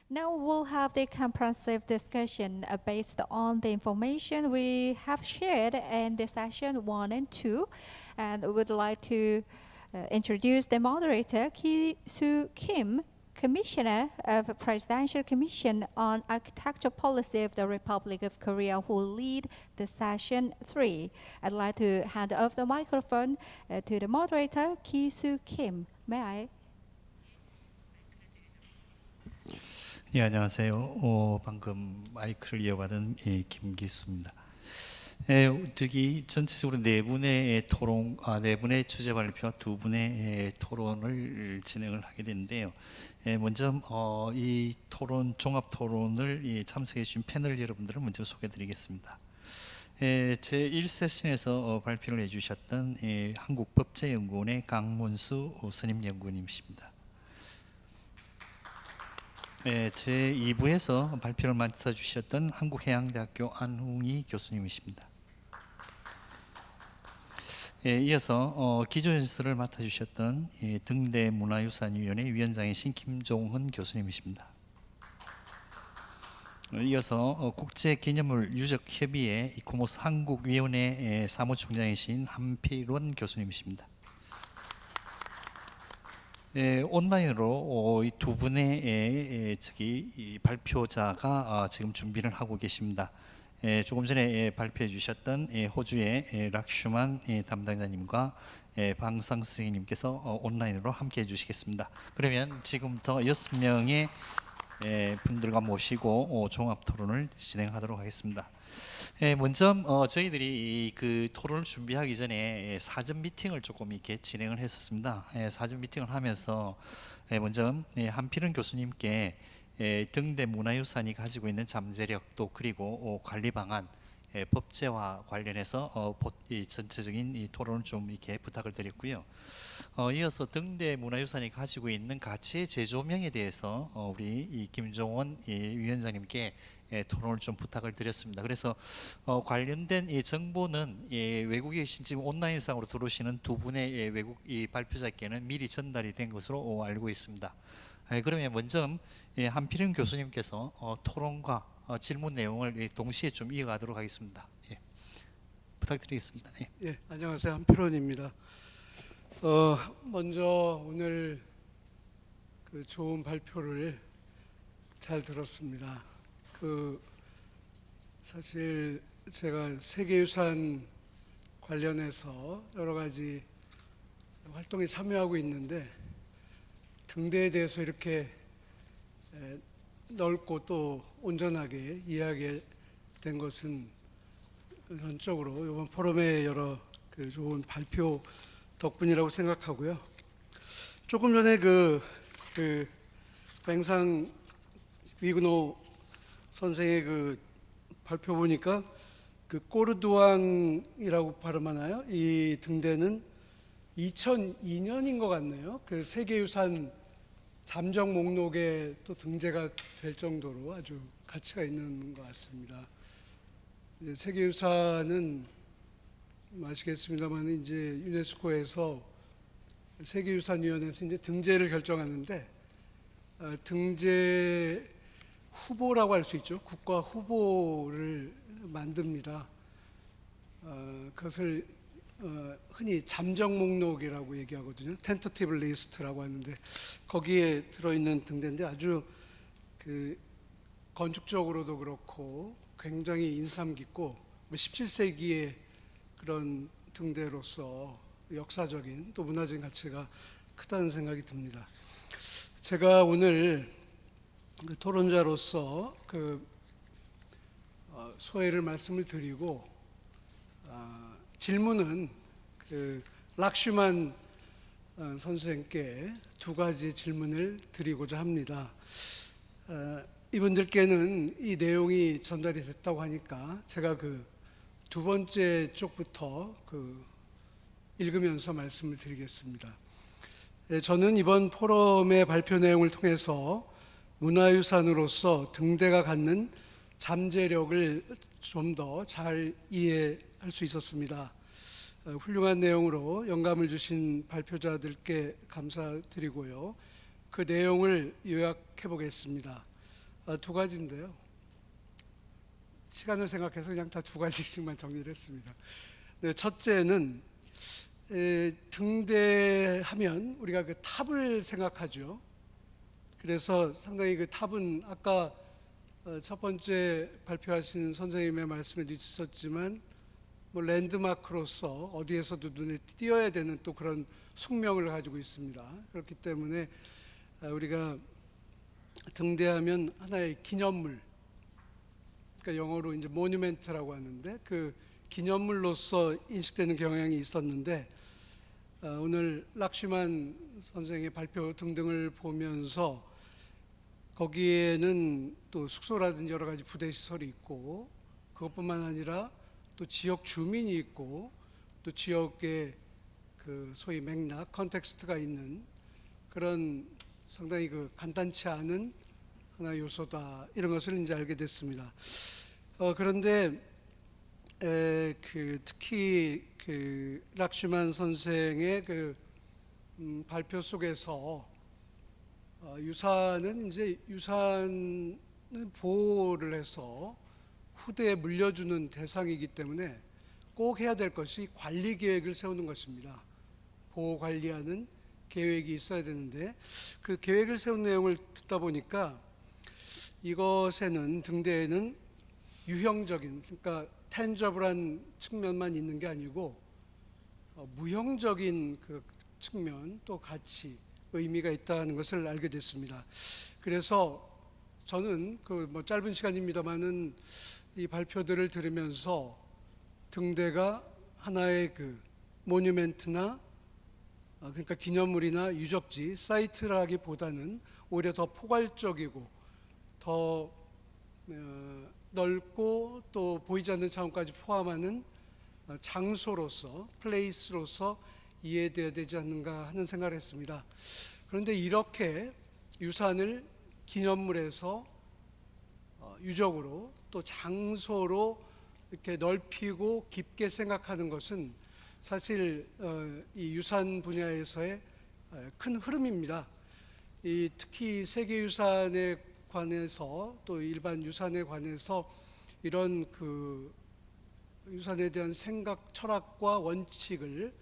Now we'll have the comprehensive discussion based on the information we have shared in the session 1 and 2. And would like to introduce the moderator, Ki-Soo Kim, Commissioner of the Presidential Commission on Architectural Policy of the Republic of Korea, who will lead the session 3. I'd like to hand over the microphone to the moderator, Ki-Soo Kim. May I? 예, 안녕하세요. 방금 마이크를 이어받은 김기수입니다. 저기 전체적으로 네 분의 토론, 네 분의 주제 발표와 두 분의 토론을 진행을 하게 되는데요. 먼저 이 토론 종합 토론을 참석해 주신 패널 여러분들을 먼저 소개드리겠습니다. 제 1세션에서 발표를 해주셨던 한국법제연구원의 강문수 선임연구원님이십니다. 제 2부에서 발표를 맡아주셨던 한국해양대학교 안웅희 교수님이십니다. 이어서 기조연설을 맡아주셨던 등대문화유산위원회 위원장이신 김종훈 교수님이십니다. 이어서 국제기념물 유적협의회 이코모스 한국위원회 사무총장이신 한필원 교수님이십니다. 온라인으로 이 두 분의 이 발표자가 지금 준비를 하고 계십니다. 조금 전에 발표해 주셨던 호주의 락슈만 담당자님과 방상 선생님께서 온라인으로 함께 해주시겠습니다. 그러면 지금부터 6명의 분들과 모시고 종합 토론을 진행하도록 하겠습니다. 먼저 저희들이 그 토론을 준비하기 전에 사전 미팅을 조금 이렇게 진행을 했었습니다. 사전 미팅을 하면서 먼저 한필원 교수님께 등대 문화유산이 가지고 있는 잠재력 또 그리고 관리 방안, 법제와 관련해서 전체적인 이 토론을 좀 이렇게 부탁을 드렸고요. 이어서 등대 문화유산이 가지고 있는 가치의 재조명에 대해서 우리 이 김종원 위원장님께 토론을 좀 부탁을 드렸습니다. 그래서 관련된 이 정보는 외국에 계신 지금 온라인상으로 들어오시는 두 분의 외국 발표자께는 미리 전달이 된 것으로 알고 있습니다. 그러면 먼저 한필원 교수님께서 토론과 질문 내용을 동시에 좀 이어가도록 하겠습니다. 부탁드리겠습니다. 안녕하세요. 한필원입니다. 먼저 오늘 그 좋은 발표를 잘 들었습니다. 사실 제가 세계유산 관련해서 여러 가지 활동에 참여하고 있는데 등대에 대해서 이렇게 넓고 또 온전하게 이해하게 된 것은 전적으로 이번 포럼의 여러 그 좋은 발표 덕분이라고 생각하고요. 조금 전에 뱅상 위그노 선생의 그 발표 보니까 그 꼬르두앙이라고 발음하나요? 이 등대는 2002년인 것 같네요. 그 세계유산 잠정 목록에 또 등재가 될 정도로 아주 가치가 있는 것 같습니다. 이제 세계유산은 아시겠습니다만 이제 유네스코에서 세계유산위원회에서 이제 등재를 결정하는데 등재 후보라고 할 수 있죠. 국가 후보를 만듭니다. 그것을 흔히 잠정 목록이라고 얘기하거든요. 텐터티브 리스트라고 하는데 거기에 들어있는 등대인데 아주 그 건축적으로도 그렇고 굉장히 인상 깊고 17세기의 그런 등대로서 역사적인 또 문화적인 가치가 크다는 생각이 듭니다. 제가 오늘 토론자로서 소회를 말씀을 드리고 질문은 락슈만 선생께 두 가지 질문을 드리고자 합니다. 이분들께는 이 내용이 전달이 됐다고 하니까 제가 두 번째 쪽부터 읽으면서 말씀을 드리겠습니다. 저는 이번 포럼의 발표 내용을 통해서 문화유산으로서 등대가 갖는 잠재력을 좀 더 잘 이해할 수 있었습니다. 훌륭한 내용으로 영감을 주신 발표자들께 감사드리고요. 그 내용을 요약해 보겠습니다. 두 가지인데요. 시간을 생각해서 그냥 다 두 가지씩만 정리를 했습니다. 네, 첫째는 등대하면 우리가 그 탑을 생각하죠. 그래서 상당히 그 탑은 아까 첫 번째 발표하신 선생님의 말씀에도 있었지만 뭐 랜드마크로서 어디에서도 눈에 띄어야 되는 또 그런 숙명을 가지고 있습니다. 그렇기 때문에 우리가 등대하면 하나의 기념물, 그러니까 영어로 이제 모뉴멘트라고 하는데 그 기념물로서 인식되는 경향이 있었는데 오늘 락슈만 선생의 발표 등등을 보면서 거기에는 또 숙소라든지 여러 가지 부대 시설이 있고 그것뿐만 아니라 또 지역 주민이 있고 또 지역의 그 소위 맥락, 컨텍스트가 있는 그런 상당히 그 간단치 않은 하나의 요소다 이런 것을 이제 알게 됐습니다. 그런데 특히 그 락슈만 선생의 그 발표 속에서 유산은 이제 유산은 보호를 해서 후대에 물려주는 대상이기 때문에 꼭 해야 될 것이 관리 계획을 세우는 것입니다. 보호 관리하는 계획이 있어야 되는데 그 계획을 세운 내용을 듣다 보니까 이것에는 등대에는 유형적인 그러니까 텐저블한 측면만 있는 게 아니고 무형적인 그 측면 또 가치 의미가 있다는 것을 알게 됐습니다. 그래서 저는 그 뭐 짧은 시간입니다만은 이 발표들을 들으면서 등대가 하나의 그 모뉴멘트나 그러니까 기념물이나 유적지 사이트라기보다는 오히려 더 포괄적이고 더 넓고 또 보이지 않는 차원까지 포함하는 장소로서 플레이스로서 이해되어야 되지 않는가 하는 생각을 했습니다. 그런데 이렇게 유산을 기념물에서 유적으로 또 장소로 이렇게 넓히고 깊게 생각하는 것은 사실 이 유산 분야에서의 큰 흐름입니다. 특히 세계유산에 관해서 또 일반 유산에 관해서 이런 그 유산에 대한 생각, 철학과 원칙을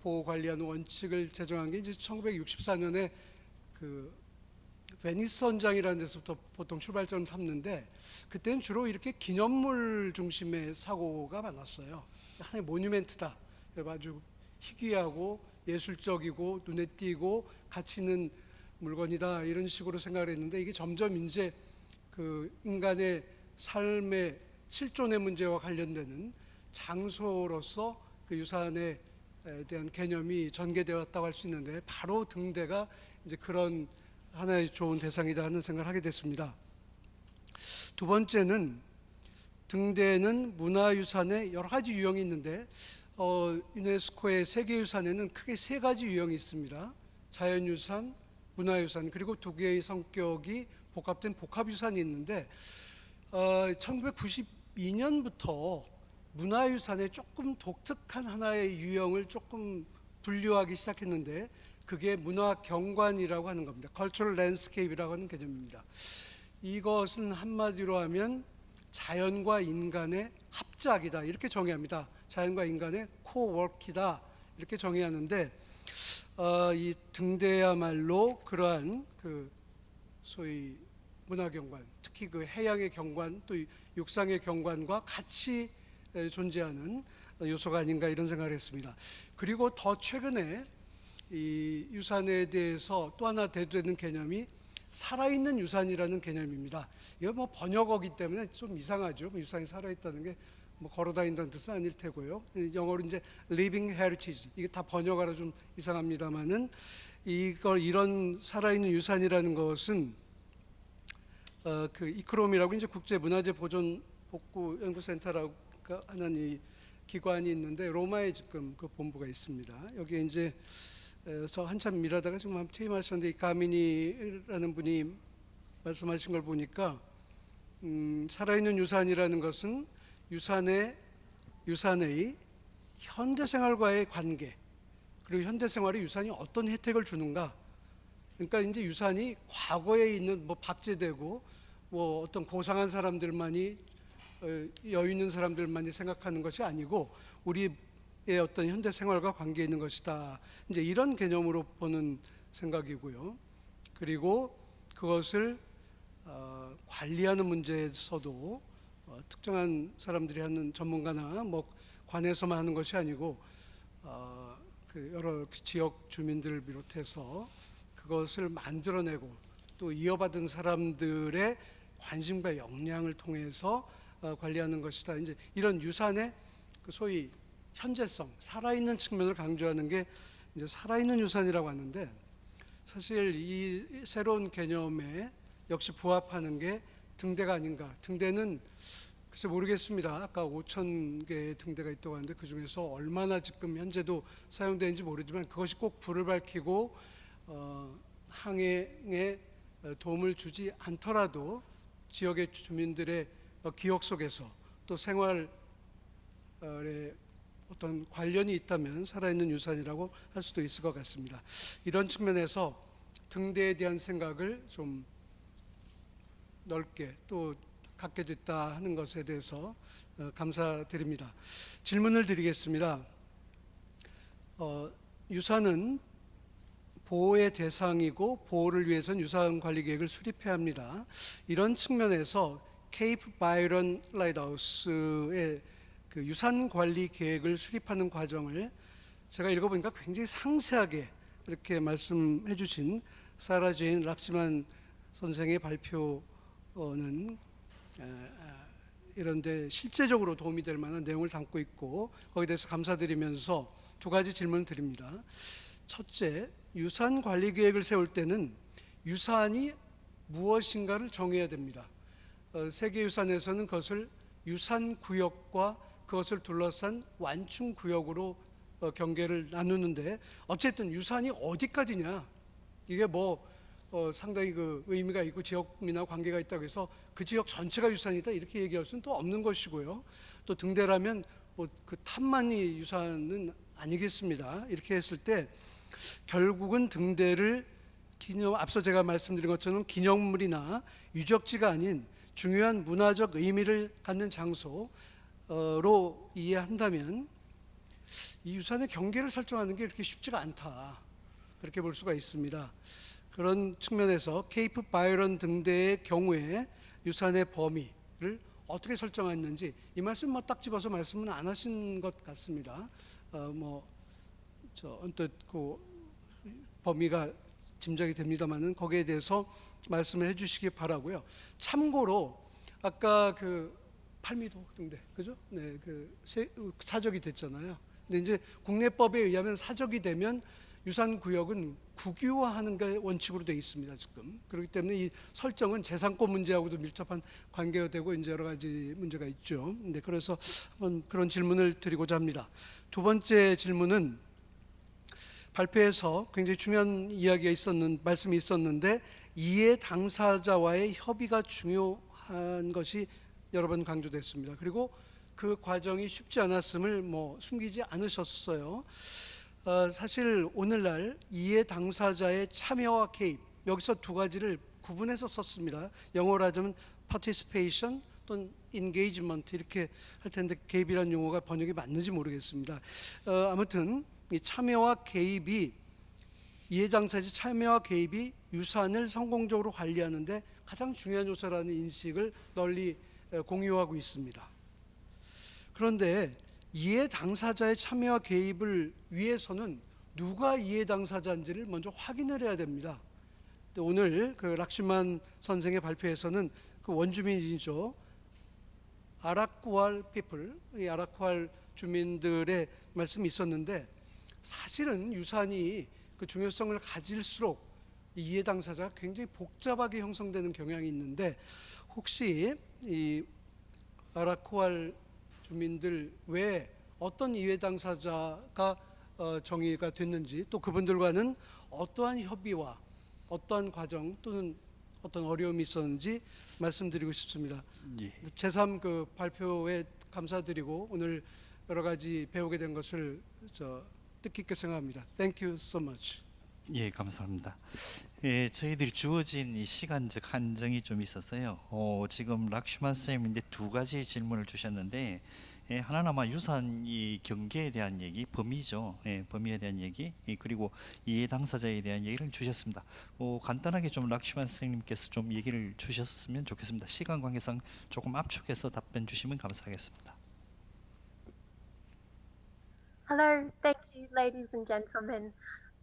보호 관리하는 원칙을 제정한 게 이제 1964년에 그 베니스 헌장이라는 데서부터 보통 출발점을 삼는데 그때는 주로 이렇게 기념물 중심의 사고가 많았어요. 하나의 모뉴멘트다. 아주 희귀하고 예술적이고 눈에 띄고 가치 있는 물건이다 이런 식으로 생각을 했는데 이게 점점 이제 그 인간의 삶의 실존의 문제와 관련되는 장소로서 그 유산에 대한 개념이 전개되어 왔다고 할 수 있는데 바로 등대가 이제 그런 하나의 좋은 대상이다 하는 생각을 하게 됐습니다. 두 번째는 등대에는 문화유산의 여러 가지 유형이 있는데 유네스코의 세계유산에는 크게 세 가지 유형이 있습니다. 자연유산, 문화유산 그리고 두 개의 성격이 복합된 복합유산이 있는데 1992년부터 문화유산의 조금 독특한 하나의 유형을 조금 분류하기 시작했는데 그게 문화경관이라고 하는 겁니다. Cultural Landscape이라고 하는 개념입니다. 이것은 한마디로 하면 자연과 인간의 합작이다 이렇게 정의합니다. 자연과 인간의 코워크이다 이렇게 정의하는데 이 등대야말로 그러한 그 소위 문화경관, 특히 그 해양의 경관 또 육상의 경관과 같이 존재하는 요소가 아닌가 이런 생각을 했습니다. 그리고 더 최근에 이 유산에 대해서 또 하나 대두되는 개념이 살아있는 유산이라는 개념입니다. 이거 뭐 번역어기 때문에 좀 이상하죠. 유산이 살아있다는 게 뭐 걸어다닌다는 뜻은 아닐 테고요. 영어로 이제 living heritage 이게 다 번역어라 좀 이상합니다만은 이런 살아있는 유산이라는 것은 그 이크롬이라고 이제 국제문화재 보존 복구 연구센터라고 하는 이 기관이 있는데 로마에 지금 그 본부가 있습니다. 여기에 이제 저 한참 일하다가 지금 한번 퇴임하셨는데 이 가미니라는 분이 말씀하신 걸 보니까 살아있는 유산이라는 것은 유산의 현대생활과의 관계 그리고 현대생활에 유산이 어떤 혜택을 주는가 그러니까 이제 유산이 과거에 있는 뭐 박제되고 뭐 어떤 고상한 사람들만이 여유 있는 사람들만이 생각하는 것이 아니고 우리의 어떤 현대 생활과 관계 있는 것이다. 이제 이런 개념으로 보는 생각이고요. 그리고 그것을 관리하는 문제에서도 특정한 사람들이 하는 전문가나 뭐 관에서만 하는 것이 아니고 그 여러 지역 주민들을 비롯해서 그것을 만들어내고 또 이어받은 사람들의 관심과 역량을 통해서 관리하는 것이다. 이제 이런 유산의 그 소위 현재성, 살아있는 측면을 강조하는 게 이제 살아있는 유산이라고 하는데, 사실 이 새로운 개념에 역시 부합하는 게 등대가 아닌가. 등대는 글쎄 모르겠습니다. 아까 5,000개의 등대가 있다고 하는데 그 중에서 얼마나 지금 현재도 사용되는지 모르지만 그것이 꼭 불을 밝히고 항해에 도움을 주지 않더라도 지역의 주민들의 기억 속에서 또 생활에 어떤 관련이 있다면 살아있는 유산이라고 할 수도 있을 것 같습니다. 이런 측면에서 등대에 대한 생각을 좀 넓게 또 갖게 됐다 하는 것에 대해서 감사드립니다. 질문을 드리겠습니다. 유산은 보호의 대상이고 보호를 위해서는 유산 관리 계획을 수립해야 합니다. 이런 측면에서 케이프 바이런 라이트하우스의 그 유산 관리 계획을 수립하는 과정을 제가 읽어보니까 굉장히 상세하게 이렇게 말씀해 주신 사라 제인 락시만 선생의 발표는 이런데 실제적으로 도움이 될 만한 내용을 담고 있고 거기에 대해서 감사드리면서 두 가지 질문을 드립니다. 첫째, 유산 관리 계획을 세울 때는 유산이 무엇인가를 정해야 됩니다. 세계유산에서는 그것을 유산구역과 그것을 둘러싼 완충구역으로 경계를 나누는데, 어쨌든 유산이 어디까지냐, 이게 뭐 상당히 그 의미가 있고 지역이나 관계가 있다고 해서 그 지역 전체가 유산이다 이렇게 얘기할 수는 또 없는 것이고요. 또 등대라면 뭐 그 탑만이 유산은 아니겠습니다. 이렇게 했을 때 결국은 등대를 앞서 제가 말씀드린 것처럼 기념물이나 유적지가 아닌 중요한 문화적 의미를 갖는 장소로 이해한다면 이 유산의 경계를 설정하는 게 이렇게 쉽지가 않다, 그렇게 볼 수가 있습니다. 그런 측면에서 케이프 바이런 등대의 경우에 유산의 범위를 어떻게 설정했는지 이 말씀 딱 집어서 말씀은 안 하신 것 같습니다. 언뜻 그 범위가 짐작이 됩니다만은 거기에 대해서 말씀을 해주시기 바라고요. 참고로 아까 그 팔미도 등대, 그죠? 네, 사적이 됐잖아요. 근데 이제 국내법에 의하면 사적이 되면 유산구역은 국유화하는 게 원칙으로 되어 있습니다, 지금. 그렇기 때문에 이 설정은 재산권 문제하고도 밀접한 관계가 되고 이제 여러 가지 문제가 있죠. 근데 그래서 한번 그런 질문을 드리고자 합니다. 두 번째 질문은 발표에서 굉장히 중요한 이야기가 말씀이 있었는데 이해 당사자와의 협의가 중요한 것이 여러 번 강조됐습니다. 그리고 그 과정이 쉽지 않았음을 숨기지 않으셨어요. 사실 오늘날 이해 당사자의 참여와 개입, 여기서 두 가지를 구분해서 썼습니다. 영어로 하자면 participation 또는 engagement 이렇게 할 텐데 개입이라는 용어가 번역이 맞는지 모르겠습니다. 아무튼 이 참여와 개입이, 이해 당사자의 참여와 개입이 유산을 성공적으로 관리하는데 가장 중요한 요소라는 인식을 널리 공유하고 있습니다. 그런데 이해 당사자의 참여와 개입을 위해서는 누가 이해 당사자인지를 먼저 확인을 해야 됩니다. 오늘 그 락슈만 선생의 발표에서는 그 원주민이죠, 아라쿠알 피플, 이 아라쿠알 주민들의 말씀이 있었는데, 사실은 유산이 그 중요성을 가질수록 이해 당사자가 굉장히 복잡하게 형성되는 경향이 있는데, 혹시 이 아라쿠알 주민들 외에 어떤 이해 당사자가 정의가 됐는지, 또 그분들과는 어떠한 협의와 어떠한 과정 또는 어떤 어려움이 있었는지 말씀드리고 싶습니다. 예. 제3 그 발표에 감사드리고 오늘 여러 가지 배우게 된 것을 뜻깊게 생각합니다. Thank you so much. 예, 감사합니다. 예, 저희들이 주어진 이 시간적 한정이 좀 있었어요. 지금 락슈만 쌤인데 두 가지 질문을 주셨는데, 하나는 아마 유산 이 경계에 대한 얘기, 범위죠. 범위에 대한 얘기, 그리고 이해 당사자에 대한 얘기를 주셨습니다. 간단하게 좀 락슈만 쌤님께서 좀 얘기를 주셨으면 좋겠습니다. 시간 관계상 조금 압축해서 답변 주시면 감사하겠습니다. Hello, thank you, ladies and gentlemen.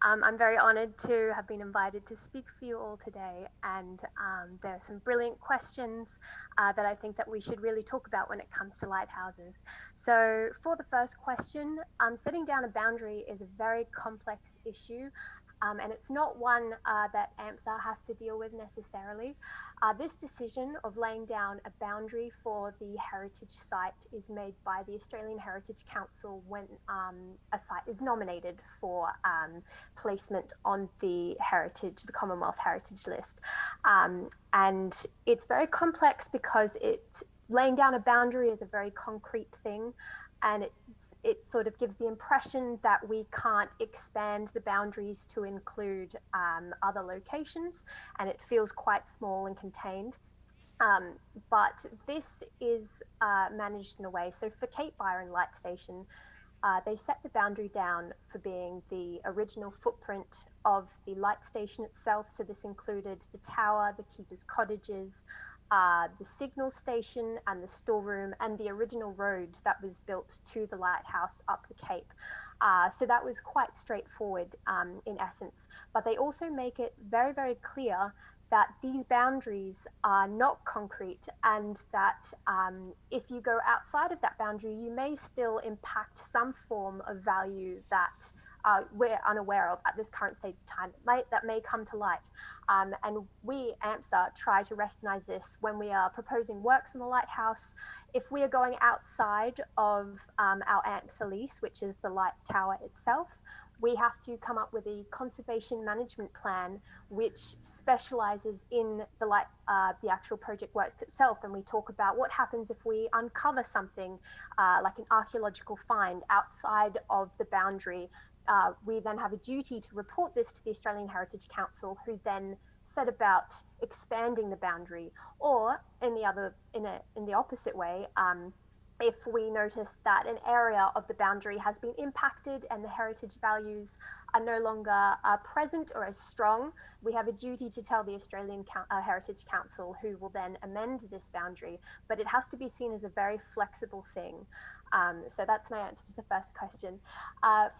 I'm very honored to have been invited to speak for you all today, and there are some brilliant questions that I think that we should really talk about when it comes to lighthouses. So, for the first question, setting down a boundary is a very complex issue. And it's not one that AMSA has to deal with necessarily. This decision of laying down a boundary for the heritage site is made by the Australian Heritage Council when a site is nominated for placement on the Commonwealth Heritage List. And it's very complex because laying down a boundary is a very concrete thing, and it sort of gives the impression that we can't expand the boundaries to include other locations, and it feels quite small and contained. But this is managed in a way. So for Cape Byron Light Station, they set the boundary down for being the original footprint of the light station itself. So this included the tower, the keeper's cottages, the signal station and the storeroom, and the original road that was built to the lighthouse up the Cape. So that was quite straightforward in essence. But they also make it very, very clear that these boundaries are not concrete, and that if you go outside of that boundary, you may still impact some form of value that we're unaware of at this current stage of time that may come to light. And we, AMSA, try to recognise this when we are proposing works in the lighthouse. If we are going outside of our AMSA lease, which is the light tower itself, we have to come up with a conservation management plan which specialises in the actual project work itself. And we talk about what happens if we uncover something like an archaeological find outside of the boundary. We then have a duty to report this to the Australian Heritage Council, who then set about expanding the boundary. Or in the opposite way, if we notice that an area of the boundary has been impacted and the heritage values are no longer present or as strong, we have a duty to tell the Australian Heritage Council, who will then amend this boundary. But it has to be seen as a very flexible thing. So that's my answer to the first question.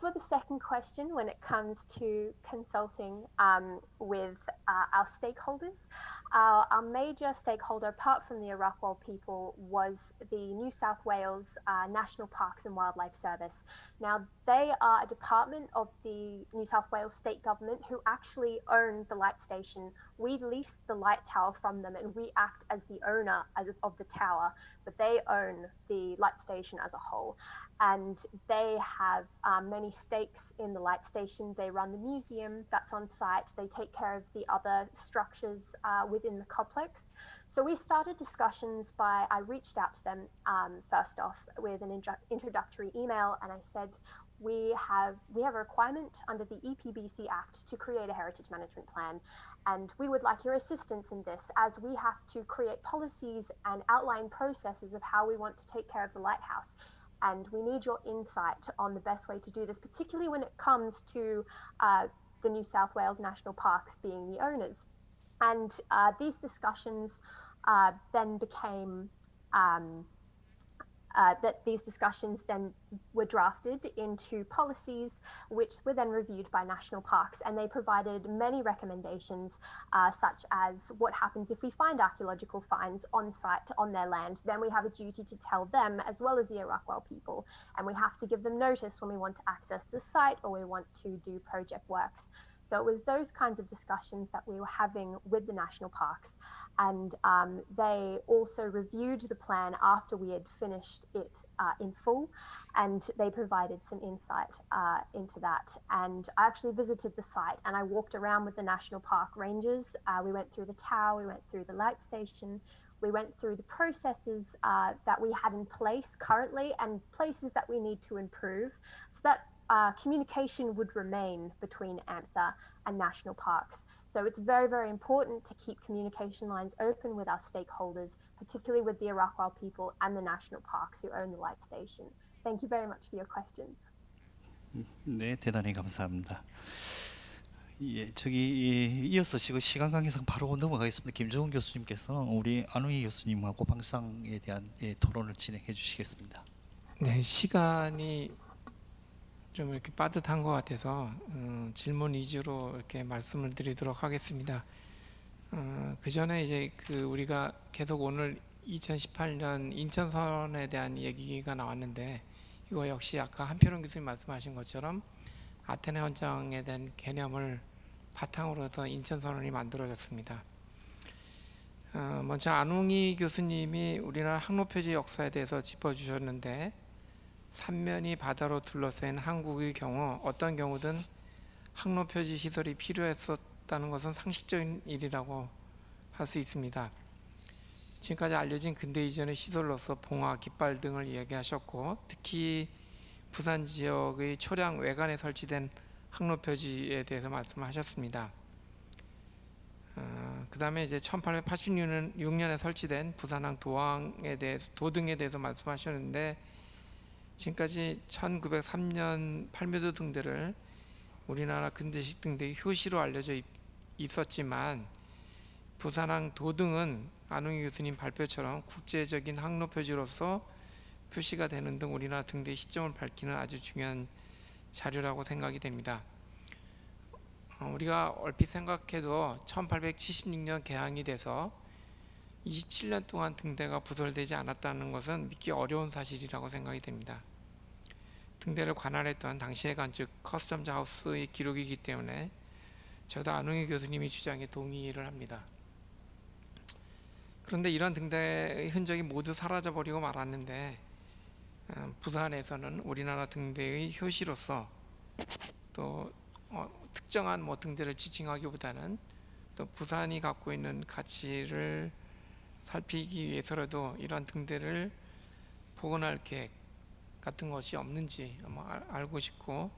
For the second question, when it comes to consulting with our stakeholders, our major stakeholder, apart from the Arakwal people, was the New South Wales National Parks and Wildlife Service. Now, they are a department of the New South Wales state government who actually own the light station. We lease the light tower from them, and we act as the owner of the tower, but they own the light station as a whole. And they have many stakes in the light station. They run the museum that's on site. They take care of the other structures within the complex. So we started discussions I reached out to them first off with an introductory email, and I said, we have a requirement under the EPBC Act to create a heritage management plan, and we would like your assistance in this, as we have to create policies and outline processes of how we want to take care of the lighthouse. And we need your insight on the best way to do this, particularly when it comes to the New South Wales National Parks being the owners. And these discussions then became these discussions then were drafted into policies, which were then reviewed by national parks, and they provided many recommendations, such as what happens if we find archaeological finds on site on their land. Then we have a duty to tell them, as well as the Arakwal people, and we have to give them notice when we want to access the site or we want to do project works. So it was those kinds of discussions that we were having with the national parks, and they also reviewed the plan after we had finished it in full, and they provided some insight into that. And I actually visited the site, and I walked around with the national park rangers. We went through the tower, we went through the light station, we went through the processes that we had in place currently and places that we need to improve, so that communication would remain between AMSA and national parks. So it's very, very important to keep communication lines open with our stakeholders, particularly with the Arakwal people and the national parks who own the light station. Thank you very much for your questions. 네, 대단히 감사합니다. 예, 저기 이어서 지금 시간 관계상 바로 넘어가겠습니다. 김종훈 교수님께서 우리 안웅희 교수님하고 방상에 대한 토론을 진행해 주시겠습니다. 네, 시간이 좀 이렇게 빠듯한 것 같아서 질문 위주로 이렇게 말씀을 드리도록 하겠습니다. 그 전에 이제 우리가 계속 오늘 2018년 인천선언에 대한 얘기가 나왔는데 이거 역시 아까 한표론 교수님 말씀하신 것처럼 아테네 헌장에 대한 개념을 바탕으로 해서 인천선언이 만들어졌습니다. 먼저 안웅희 교수님이 우리나라 항로표지 역사에 대해서 짚어주셨는데 삼면이 바다로 둘러싸인 한국의 경우 어떤 경우든 항로표지 시설이 필요했었다는 것은 상식적인 일이라고 할 수 있습니다. 지금까지 알려진 근대 이전의 시설로서 봉화, 깃발 등을 이야기하셨고 특히 부산 지역의 초량 외관에 설치된 항로표지에 대해서 말씀하셨습니다. 그 다음에 이제 1886년에 설치된 부산항 도등에 대해서 말씀하셨는데 지금까지 1903년 팔묘도 등대를 우리나라 근대식 등대의 효시로 알려져 있었지만 부산항 도등은 안웅희 교수님 발표처럼 국제적인 항로표지로서 표시가 되는 등 우리나라 등대의 시점을 밝히는 아주 중요한 자료라고 생각이 됩니다. 우리가 얼핏 생각해도 1876년 개항이 돼서 27년 동안 등대가 부설되지 않았다는 것은 믿기 어려운 사실이라고 생각이 됩니다. 등대를 관할했던 당시의 관측 커스텀즈 하우스의 기록이기 때문에 저도 안웅희 교수님이 주장에 동의를 합니다. 그런데 이런 등대의 흔적이 모두 사라져버리고 말았는데 부산에서는 우리나라 등대의 효시로서 또 특정한 등대를 지칭하기보다는 또 부산이 갖고 있는 가치를 살피기 위해서라도 이런 등대를 복원할 계획 같은 것이 없는지 알고 싶고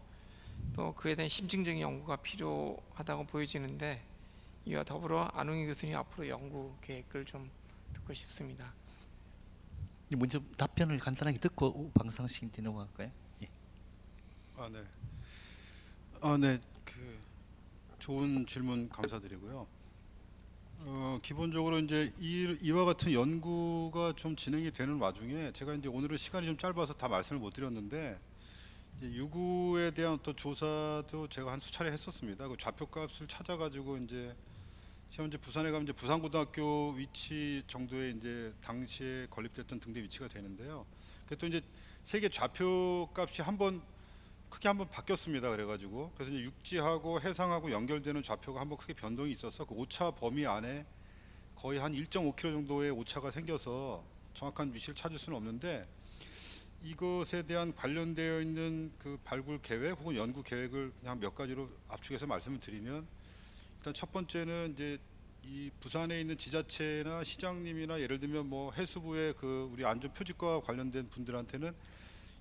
또 그에 대한 심층적인 연구가 필요하다고 보여지는데 이와 더불어 안웅희 교수님 앞으로 연구 계획을 좀 듣고 싶습니다. 먼저 답변을 간단하게 듣고 방상식 넘어갈까요? 예. 네. 좋은 질문 감사드리고요. 기본적으로 이제 이와 같은 연구가 좀 진행이 되는 와중에 제가 이제 오늘은 시간이 좀 짧아서 다 말씀을 못 드렸는데 이제 유구에 대한 어떤 조사도 제가 한 수차례 했었습니다. 그 좌표값을 찾아가지고 이제 현재 부산에 가면 이제 부산고등학교 위치 정도의 이제 당시에 건립됐던 등대 위치가 되는데요. 또 이제 세계 좌표값이 크게 한번 바뀌었습니다. 그래가지고 그래서 이제 육지하고 해상하고 연결되는 좌표가 한번 크게 변동이 있어서 그 오차 범위 안에 거의 한 1.5km 정도의 오차가 생겨서 정확한 위치를 찾을 수는 없는데 이것에 대한 관련되어 있는 그 발굴 계획 혹은 연구 계획을 그냥 몇 가지로 압축해서 말씀을 드리면 일단 첫 번째는 이제 이 부산에 있는 지자체나 시장님이나 예를 들면 해수부의 우리 안전표지과 관련된 분들한테는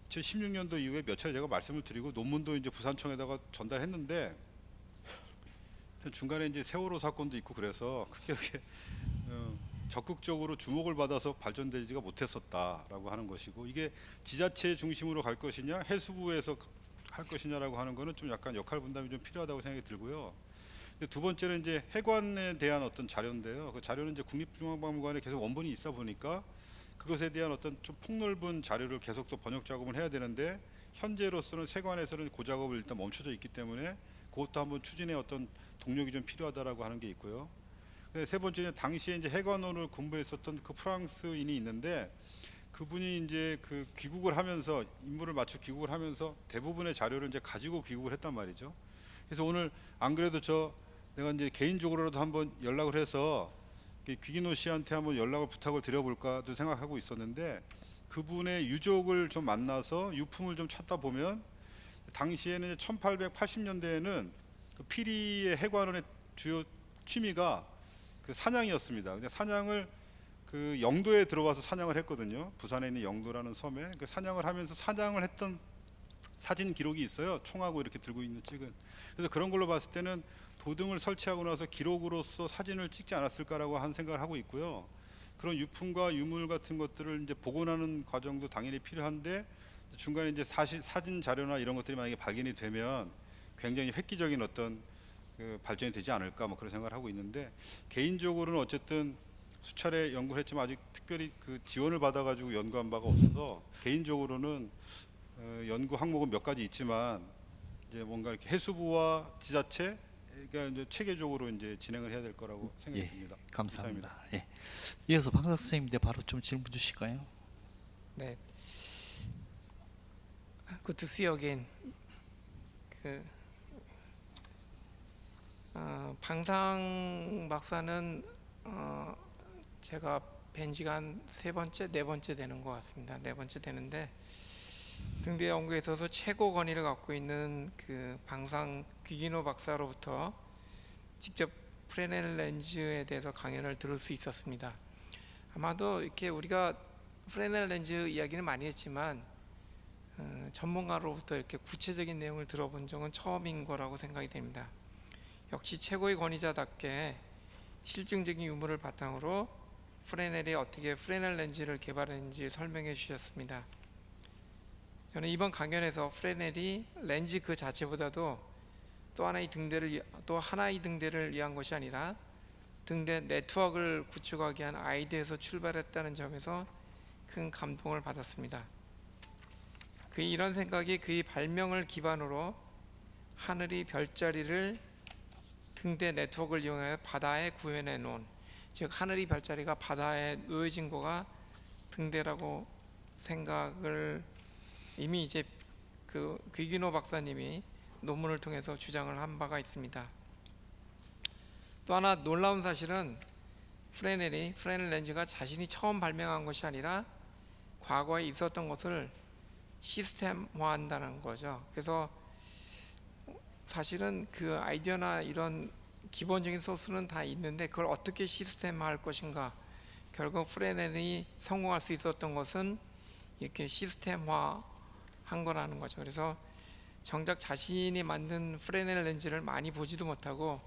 2016년도 이후에 몇 차례 제가 말씀을 드리고 논문도 이제 부산청에다가 전달했는데 중간에 이제 세월호 사건도 있고 그래서 크게 적극적으로 주목을 받아서 발전되지가 못했었다라고 하는 것이고 이게 지자체 중심으로 갈 것이냐 해수부에서 할 것이냐라고 하는 거는 좀 약간 역할 분담이 좀 필요하다고 생각이 들고요. 두 번째는 이제 해관에 대한 어떤 자료인데요. 그 자료는 이제 국립중앙박물관에 계속 원본이 있어 보니까 그것에 대한 어떤 좀 폭넓은 자료를 계속 또 번역 작업을 해야 되는데 현재로서는 세관에서는 그 작업을 일단 멈춰져 있기 때문에 그것도 한번 추진의 어떤 동력이 좀 필요하다라고 하는 게 있고요. 세 번째는 당시에 이제 해관원을 공부했었던 그 프랑스인이 있는데 그분이 이제 귀국을 하면서 임무를 마쳐 귀국을 하면서 대부분의 자료를 이제 가지고 귀국을 했단 말이죠. 그래서 오늘 안 그래도 내가 이제 개인적으로라도 한번 연락을 해서 귀기노 씨한테 한번 연락을 부탁을 드려볼까도 생각하고 있었는데 그분의 유족을 좀 만나서 유품을 좀 찾다 보면 당시에는 1880년대에는 피리의 해관원의 주요 취미가 사냥이었습니다. 근데 사냥을 영도에 들어와서 사냥을 했거든요. 부산에 있는 영도라는 섬에 사냥을 하면서 사냥을 했던 사진 기록이 있어요. 총하고 이렇게 들고 있는 찍은. 그래서 그런 걸로 봤을 때는 도등을 설치하고 나서 기록으로서 사진을 찍지 않았을까라고 한 생각을 하고 있고요. 그런 유품과 유물 같은 것들을 이제 복원하는 과정도 당연히 필요한데 중간에 이제 사진 자료나 이런 것들이 만약에 발견이 되면 굉장히 획기적인 어떤 그 발전이 되지 않을까 뭐 그런 생각을 하고 있는데 개인적으로는 어쨌든 수차례 연구를 했지만 아직 특별히 그 지원을 받아가지고 연구한 바가 없어서 개인적으로는 연구 항목은 몇 가지 있지만 이제 뭔가 이렇게 해수부와 지자체 그러니까 이제 체계적으로 이제 진행을 해야 될 거라고 생각이 예, 듭니다. 감사합니다. 예. 이어서 박사 선생님인데 바로 좀 질문 주실까요? 네. Good to see you again. 방상 박사는 제가 뵌 지가 한 세 번째, 네 번째 되는 것 같습니다. 네 번째 되는데 등대 연구에 있어서 최고 권위를 갖고 있는 그 방상 귀기노 박사로부터 직접 프레넬 렌즈에 대해서 강연을 들을 수 있었습니다. 아마도 이렇게 우리가 프레넬 렌즈 이야기는 많이 했지만 전문가로부터 이렇게 구체적인 내용을 들어본 적은 처음인 거라고 생각이 됩니다. 역시 최고의 권위자답게 실증적인 유물을 바탕으로 프레넬이 어떻게 프레넬 렌즈를 개발했는지 설명해 주셨습니다. 저는 이번 강연에서 프레넬이 렌즈 그 자체보다도 또 하나의 등대를 위한 것이 아니라 등대 네트워크를 구축하기 위한 아이디어에서 출발했다는 점에서 큰 감동을 받았습니다. 이런 생각이 그의 발명을 기반으로 하늘이 별자리를 등대 네트워크를 이용하여 바다에 구현해 놓은, 즉 하늘이 별자리가 바다에 놓여진 거가 등대라고 생각을 이미 이제 그 귀기노 박사님이 논문을 통해서 주장을 한 바가 있습니다. 또 하나 놀라운 사실은 프레넬 렌즈가 자신이 처음 발명한 것이 아니라 과거에 있었던 것을 시스템화한다는 거죠. 그래서 사실은 그 아이디어나 이런 기본적인 소스는 다 있는데 그걸 어떻게 시스템화할 것인가, 결국 프레넬이 성공할 수 있었던 것은 이렇게 시스템화한 거라는 거죠. 그래서 정작 자신이 만든 프레넬 렌즈를 많이 보지도 못하고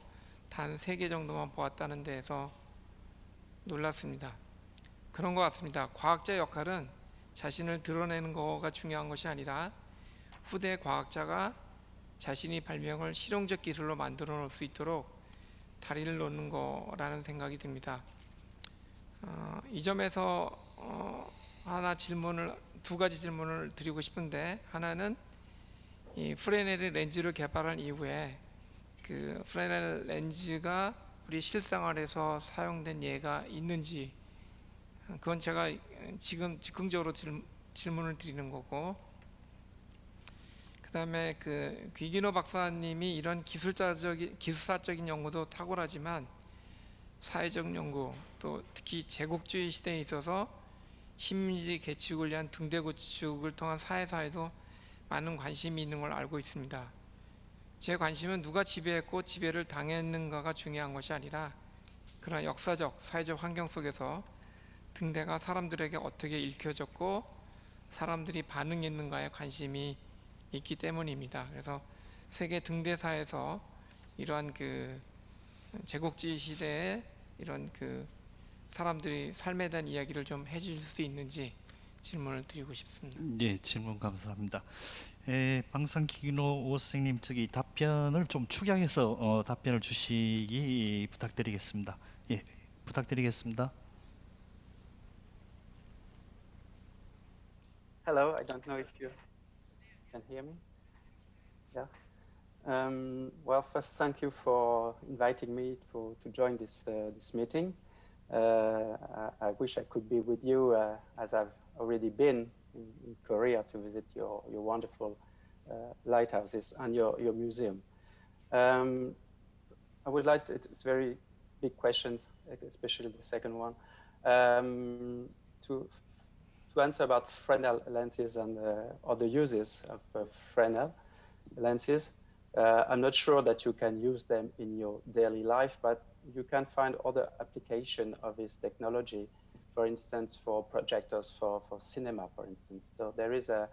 단 3개 정도만 보았다는 데에서 놀랐습니다. 그런 것 같습니다. 과학자의 역할은 자신을 드러내는 거가 중요한 것이 아니라 후대 과학자가 자신이 발명을 실용적 기술로 만들어 놓을 수 있도록 다리를 놓는 거라는 생각이 듭니다. 이 점에서 두 가지 질문을 드리고 싶은데, 하나는 이 프레넬의 렌즈를 개발한 이후에 그 프레넬 렌즈가 우리 실생활에서 사용된 예가 있는지, 그건 제가 지금 즉흥적으로 질문을 드리는 거고, 그 다음에 그 귀기노 박사님이 이런 기술사적인 연구도 탁월하지만 사회적 연구, 또 특히 제국주의 시대에 있어서 식민지 개축을 위한 등대 구축을 통한 사회사에도 많은 관심이 있는 걸 알고 있습니다. 제 관심은 누가 지배했고 지배를 당했는가가 중요한 것이 아니라 그런 역사적, 사회적 환경 속에서 등대가 사람들에게 어떻게 읽혀졌고 사람들이 반응했는가에 관심이 있기 때문입니다. 그래서 세계 등대사에서 이러한 그 제국주의 시대에 이런 그 사람들이 삶에 대한 이야기를 좀 해줄 수 있는지 질문을 드리고 싶습니다. 네, 질문 감사합니다. 방상기기노 선생님 답변을 좀 축약해서 답변을 주시기 부탁드리겠습니다. 예, 부탁드리겠습니다. Hello, I don't know if you can hear me. Yeah. Well, first, thank you for inviting me to join this meeting. I wish I could be with you as I've already been in Korea to visit your wonderful lighthouses and your museum. I would like to, it's very big questions, especially the second one, to answer about Fresnel lenses and other uses of Fresnel lenses. I'm not sure that you can use them in your daily life, but you can find other application of this technology, for instance, for projectors for cinema, for instance. So there is a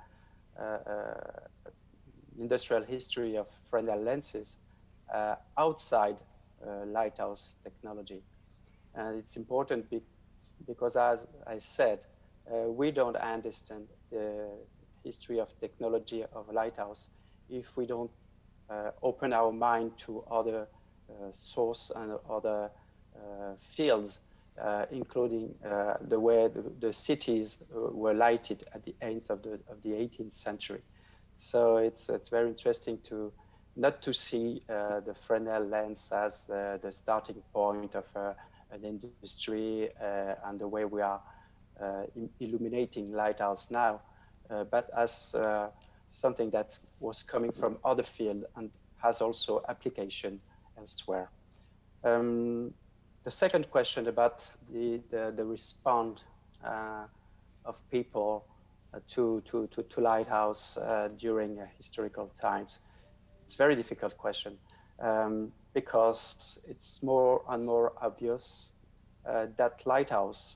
industrial history of Fresnel lenses outside lighthouse technology. And it's important because, as I said, we don't understand the history of technology of lighthouse if we don't open our mind to other source and other fields, including the way the cities were lighted at the end of the 18th century. So it's very interesting to not to see the Fresnel lens as the starting point of an industry and the way we are illuminating lighthouse now, but as something that was coming from other field and has also application elsewhere. The second question about the response of people to lighthouse during historical times. It's a very difficult question because it's more and more obvious that lighthouse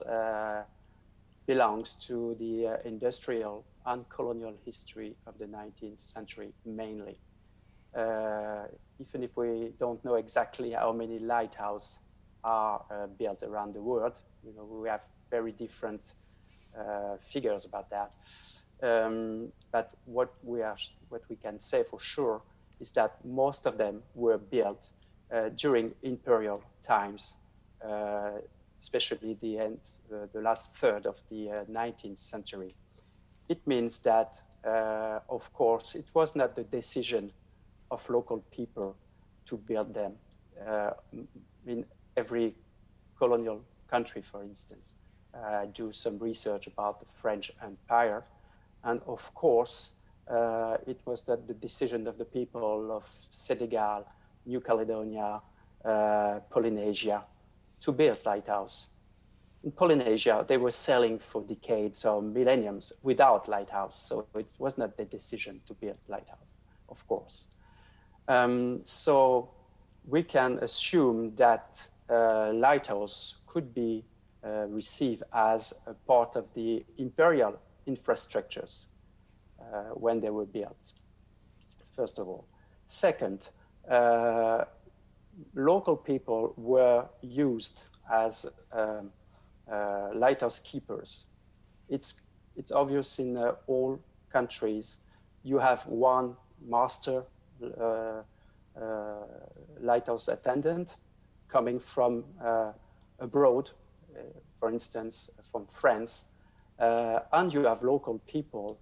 belongs to the industrial and colonial history of the 19th century mainly. Even if we don't know exactly how many lighthouses are built around the world, you know, we have very different figures about that. But what we can say for sure is that most of them were built during imperial times, especially the last third of the 19th century. It means that, of course, it was not the decision of local people to build them. In every colonial country, for instance, do some research about the French Empire. And of course, it was that the decision of the people of Senegal, New Caledonia, Polynesia, to build lighthouse. In Polynesia, they were sailing for decades or millenniums without lighthouse. So it was not the decision to build lighthouse, of course. So we can assume that lighthouse could be received as a part of the imperial infrastructures when they were built, first of all. Second, local people were used as lighthouse keepers. It's obvious in all countries. You have one master lighthouse attendant coming from abroad, for instance, from France, and you have local people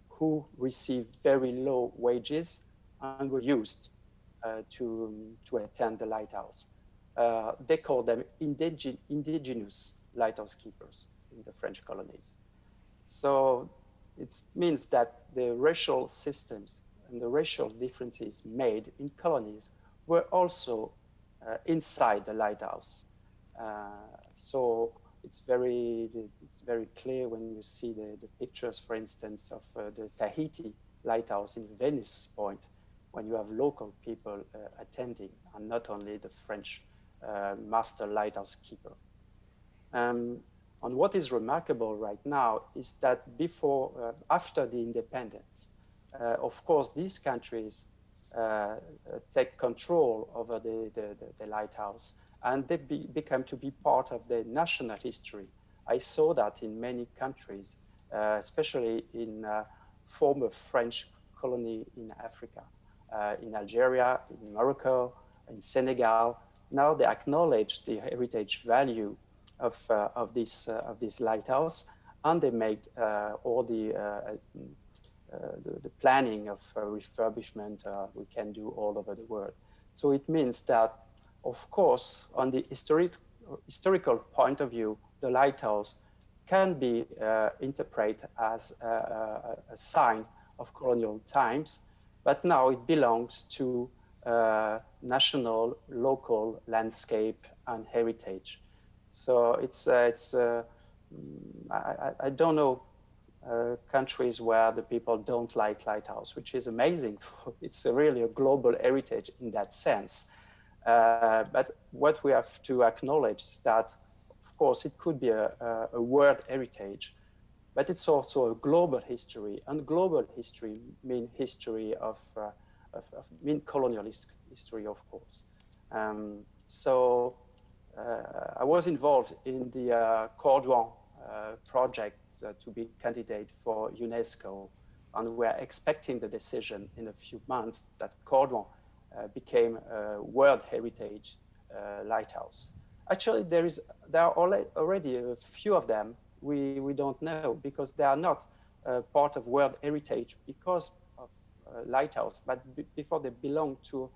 who receive very low wages and were used to attend the lighthouse. They call them indigenous lighthouse keepers in the French colonies. So it means that the racial systems and the racial differences made in colonies were also inside the lighthouse. So it's very clear when you see the pictures, for instance, of the Tahiti lighthouse in Venice Point, when you have local people attending and not only the French master lighthouse keeper. And what is remarkable right now is that after the independence, of course, these countries take control over the lighthouse, and they become to be part of the national history. I saw that in many countries, especially in former French colony in Africa, in Algeria, in Morocco, in Senegal. Now they acknowledge the heritage value of this lighthouse, and they made all the planning of refurbishment we can do all over the world. So it means that, of course, on the historical point of view, the lighthouse can be interpreted as a sign of colonial times, but now it belongs to national, local landscape and heritage. So I don't know countries where the people don't like lighthouse, which is amazing. It's really a global heritage in that sense. But what we have to acknowledge is that, of course, it could be a world heritage, but it's also a global history, and global history mean history of mean colonialist history, of course. So I was involved in the Cordouan project to be candidate for UNESCO, and we're expecting the decision in a few months that Cordouan became a World Heritage lighthouse. Actually, there are already a few of them we don't know, because they are not part of World Heritage because of lighthouse, but before they belong to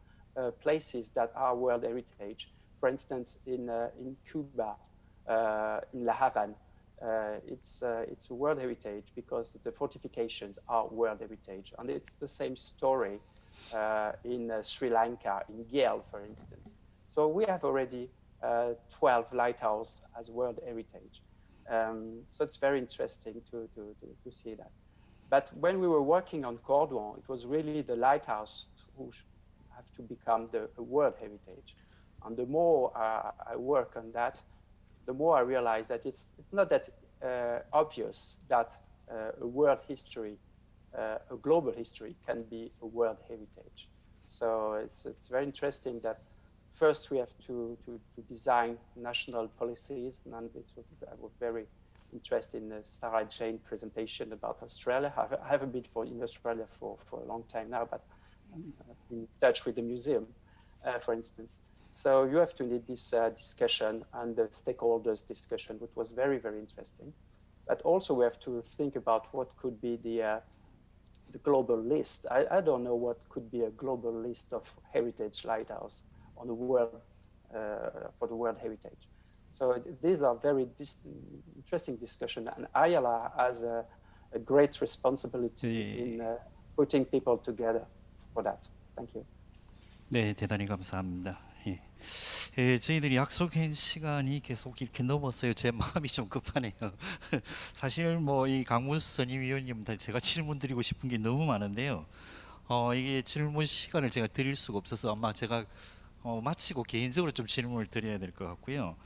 places that are World Heritage. For instance, in Cuba, in La Havana, it's a World Heritage because the fortifications are World Heritage, and it's the same story in Sri Lanka, in Galle, for instance. So we have already 12 lighthouses as World Heritage. So it's very interesting to see that. But when we were working on Cordouan, it was really the lighthouse who have to become the World Heritage. And the more I work on that, the more I realize that it's not that obvious that a world history, a global history, can be a World Heritage. So it's very interesting that first we have to design national policies, and I was very interested in Sarah Jane's presentation about Australia. I haven't been in Australia for a long time now, but I've been in touch with the museum, for instance. So you have to need this discussion and the stakeholders discussion, which was very, very interesting. But also we have to think about what could be the global list. I don't know what could be a global list of heritage lighthouse on the world, for the World Heritage. So these are very interesting discussion, and Ayala has a great responsibility in putting people together for that. Thank you. 네, 대단히 감사합니다. 저희들이 약속한 시간이 계속 이렇게 넘었어요. 제 마음이 좀 급하네요. 사실 뭐 이 강문수 선임위원님한테 제가 질문 드리고 싶은 게 너무 많은데요. 이게 질문 시간을 제가 드릴 수가 없어서 아마 제가 마치고 개인적으로 좀 질문을 드려야 될 것 같고요.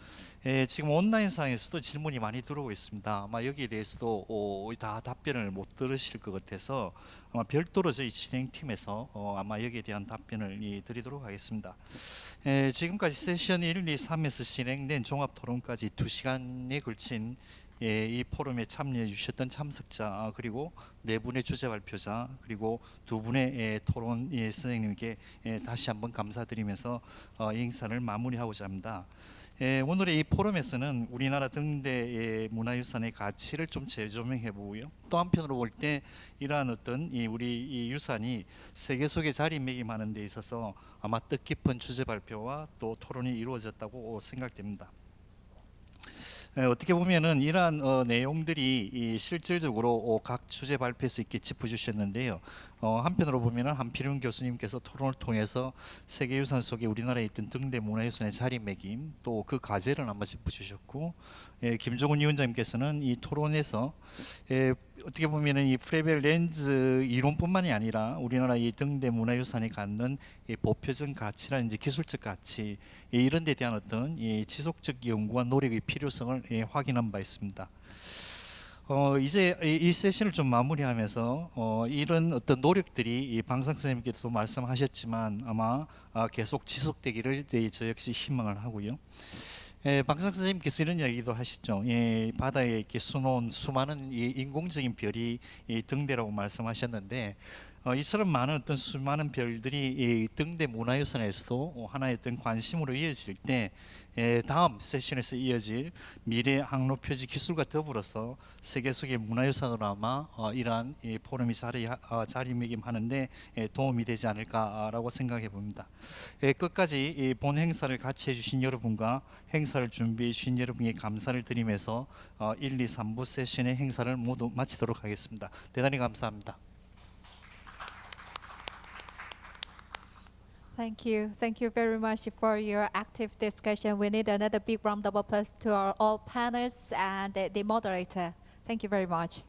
지금 온라인상에서도 질문이 많이 들어오고 있습니다. 아마 여기에 대해서도 다 답변을 못 들으실 것 같아서 아마 별도로 저희 진행팀에서 아마 여기에 대한 답변을 드리도록 하겠습니다. 지금까지 세션 1, 2, 3에서 진행된 종합토론까지 2시간에 걸친 이 포럼에 참여해 주셨던 참석자, 그리고 4분의 주제 발표자, 그리고 2분의 토론 선생님께 다시 한번 감사드리면서 이 행사를 마무리하고자 합니다. 오늘의 이 포럼에서는 우리나라 등대 문화유산의 가치를 좀 재조명해 보고요. 또 한편으로 볼 때 이러한 어떤 우리 이 유산이 세계 속에 자리매김하는 데 있어서 아마 뜻깊은 주제 발표와 또 토론이 이루어졌다고 생각됩니다. 어떻게 보면은 이러한 내용들이 실질적으로 각 주제 발표에서 이렇게 짚어주셨는데요. 한편으로 보면은 한필윤 교수님께서 토론을 통해서 세계유산 속에 우리나라에 있던 등대 문화유산의 자리매김, 또 그 과제를 한번 짚어주셨고, 김종훈 위원장님께서는 이 토론에서 어떻게 보면은 이 프레벨 렌즈 이론뿐만이 아니라 우리나라 이 등대 문화유산이 갖는 이 보편적 가치라든지 기술적 가치, 이런 데 대한 어떤 이 지속적 연구와 노력의 필요성을 확인한 바 있습니다. 이제 이 세션을 좀 마무리하면서 이런 어떤 노력들이 이 방상 선생님께서도 말씀하셨지만 아마 계속 지속되기를 저 역시 희망을 하고요. 방상 선생님께서 이런 이야기도 하셨죠. 바다에 이렇게 수놓은 수많은 인공적인 별이 등대라고 말씀하셨는데, 이처럼 많은 어떤 수많은 별들이 등대 문화유산에서도 하나의 어떤 관심으로 이어질 때 다음 세션에서 이어질 미래 항로 표지 기술과 더불어서 세계 속의 문화유산으로 아마 이러한 포럼이 자리매김하는데 도움이 되지 않을까라고 생각해 봅니다. 끝까지 본 행사를 같이 해주신 여러분과 행사를 준비해 주신 여러분께 감사를 드리면서 1, 2, 3부 세션의 행사를 모두 마치도록 하겠습니다. 대단히 감사합니다. Thank you. Thank you very much for your active discussion. We need another big round of applause to all panelists and the moderator. Thank you very much.